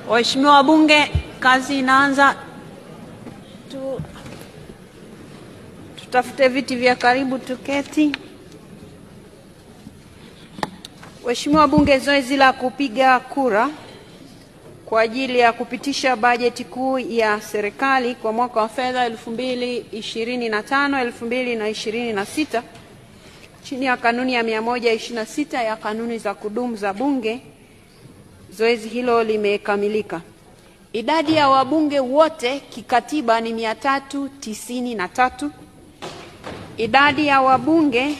Waheshimiwa wabunge, kazi inaanza. Tutafute viti vya karibu tuketi. Waheshimiwa wabunge, zoezi la kupiga kura kwa ajili ya kupitisha bajeti kuu ya serikali kwa mwaka wa fedha 2025-2026 chini ya kanuni ya 126 ya kanuni za kudumu za bunge. Zoezi hilo limekamilika. Idadi ya wabunge wote kikatiba ni 393. Idadi ya wabunge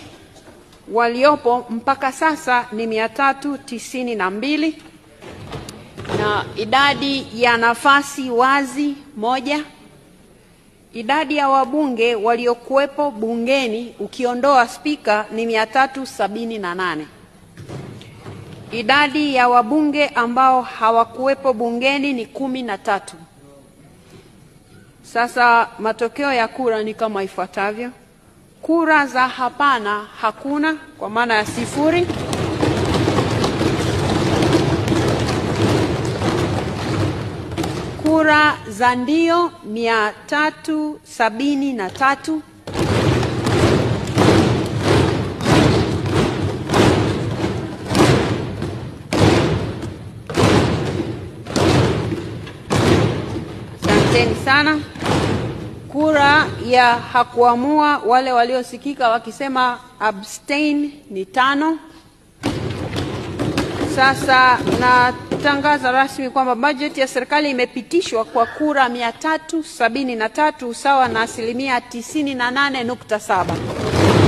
waliopo mpaka sasa ni 392. Na idadi ya nafasi wazi 1. Idadi ya wabunge waliokuwepo bungeni ukiondoa spika ni 378. Idadi ya wabunge ambao hawakuwepo bungeni ni 13. Sasa matokeo ya kura ni kama ifuatavyo. Kura za hapana hakuna, kwa maana ya 0. Kura za ndio 373. Asanteni sana. Kura ya hakuamua, wale waliosikika wakisema abstain, ni 5. Sasa natangaza rasmi kwamba bajeti ya serikali imepitishwa kwa kura 373 sawa na 98.7%.